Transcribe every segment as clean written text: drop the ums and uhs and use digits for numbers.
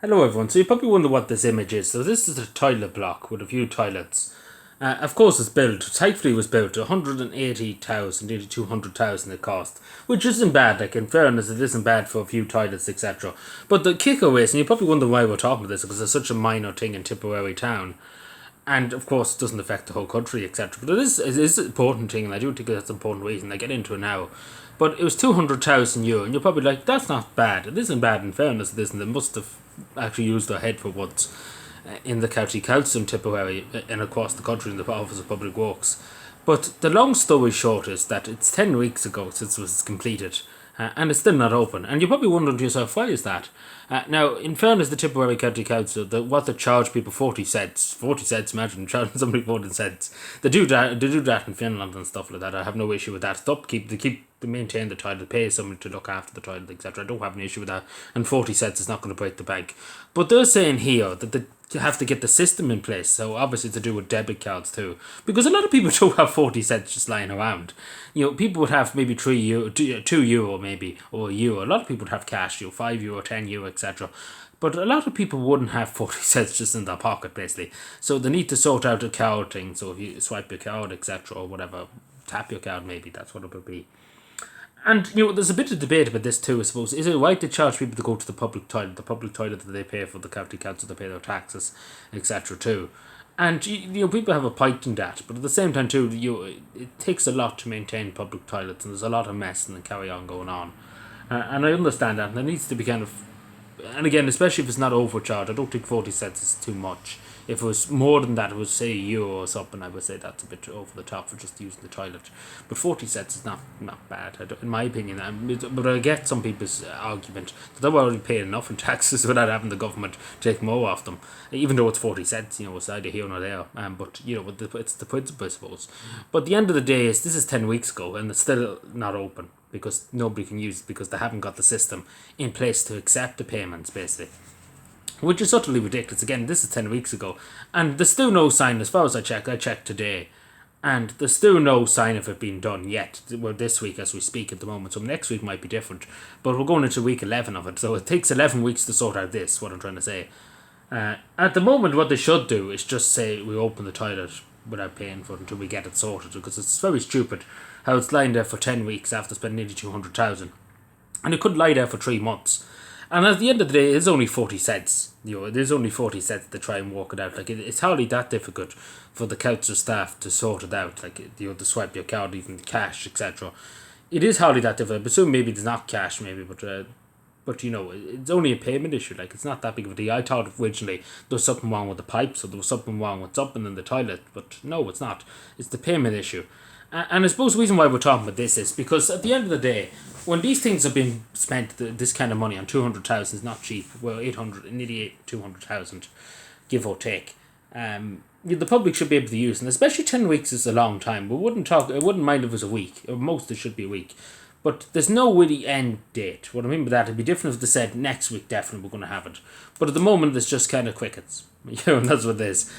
Hello everyone, so you probably wonder what this image is. So this is a toilet block with a few toilets. Of course it's built, thankfully it was built, 180,000, nearly 200,000 it cost. Which isn't bad, like in fairness it isn't bad for a few toilets etc. But the kicker is, and you probably wonder why we're talking about this, because it's such a minor thing in Tipperary town. And of course it doesn't affect the whole country etc. But it is an important thing, and I do think that's an important reason. I get into it now. But it was €200,000, and you're probably like, that's not bad. It isn't bad in fairness, it isn't. They must have actually used their head for once in the County Council in Tipperary and across the country in the Office of Public Works. But the long story short is that it's 10 weeks ago since it was completed, and it's still not open. And you're probably wondering to yourself, why is that? Now, in fairness, the Tipperary County Council, what they charge people 40 cents. 40 cents, imagine charging somebody 40 cents. They do that in Finland and stuff like that. I have no issue with that. They maintain the toilet, pay somebody to look after the toilet, etc. I don't have an issue with that. And 40 cents is not going to break the bank. But they're saying here that you have to get the system in place. So obviously to do with debit cards too, because a lot of people don't have 40 cents just lying around. People would have maybe €3, €2 maybe, or €1. A lot of people would have cash, €5, €10, etc. But a lot of people wouldn't have 40 cents just in their pocket, basically. So they need to sort out a card thing. So if you swipe your card, etc., or whatever, tap your card, maybe that's what it would be. And there's a bit of debate about this too. I suppose, is it right to charge people to go to the public toilet that they pay for, the county council, they pay their taxes, etc. too? And people have a point in that, but at the same time too, it takes a lot to maintain public toilets, and there's a lot of mess and carry on going on. And I understand that, and there needs to be kind of, and again, especially if it's not overcharged, I don't think 40 cents is too much. If it was more than that, it was say €1 or something, I would say that's a bit over the top for just using the toilet. But 40 cents is not bad, in my opinion. But I get some people's argument that they're already paying enough in taxes without having the government take more off them. Even though it's 40 cents, it's either here or there. But it's the principle, I suppose. But the end of the day is, this is 10 weeks ago and it's still not open because nobody can use it, because they haven't got the system in place to accept the payments, basically. Which is utterly ridiculous. Again, this is 10 weeks ago. And there's still no sign, as far as I checked today, and there's still no sign of it being done yet. Well, this week as we speak at the moment, so next week might be different. But we're going into week 11 of it, so it takes 11 weeks to sort out this, what I'm trying to say. At the moment, what they should do is just say we open the toilet without paying for it until we get it sorted, because it's very stupid how it's lying there for 10 weeks after spending nearly 200,000. And it could lie there for 3 months. And at the end of the day, it's only 40 cents. It is only 40 cents to try and work it out. Like, it's hardly that difficult for the council staff to sort it out. Like, to swipe your card, even cash, etc. It is hardly that difficult. I presume maybe there's not cash, maybe, but it's only a payment issue. Like, it's not that big of a deal. I thought originally there was something wrong with the pipes, or there was something wrong with something in the toilet, but no, it's not. It's the payment issue. And I suppose the reason why we're talking about this is because at the end of the day, when these things have been spent, this kind of money on 200,000 is not cheap. Well, 800, nearly 200,000, give or take. The public should be able to use, and especially 10 weeks is a long time. I wouldn't mind if it was a week, or most it should be a week. But there's no really end date. What I mean by that, it'd be different if they said next week definitely we're going to have it. But at the moment, it's just kind of crickets. And that's what it is.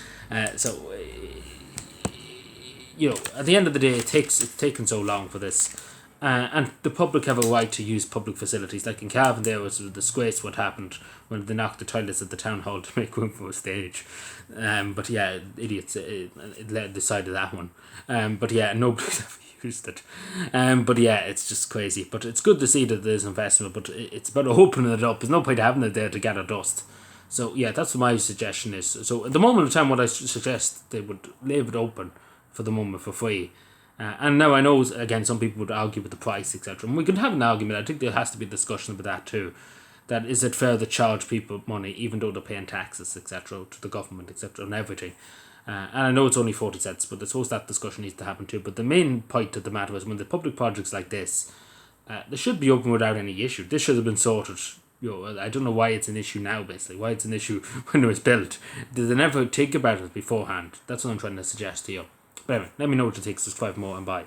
At the end of the day, it's taken so long for this. And the public have a right to use public facilities. Like in Cavan, there was a disgrace what happened when they knocked the toilets at the town hall to make room for a stage. But yeah, idiots decided that one. But yeah, nobody's ever used it. But yeah, it's just crazy. But it's good to see that there's investment, but it's about opening it up. There's no point having it there to gather dust. So yeah, that's what my suggestion is. So at the moment of time, what I suggest, they would leave it open for the moment for free. And now I know, again, some people would argue with the price, etc. And we can have an argument. I think there has to be a discussion about that too. That is it fair to charge people money even though they're paying taxes, etc., to the government, etc., and everything. And I know it's only 40 cents, but I suppose that discussion needs to happen too. But the main point of the matter is, when the public projects like this, they should be open without any issue. This should have been sorted. I don't know why it's an issue now, basically. Why it's an issue when it was built. Did they never think about it beforehand? That's what I'm trying to suggest to you. But anyway, let me know what you think. Subscribe more and bye.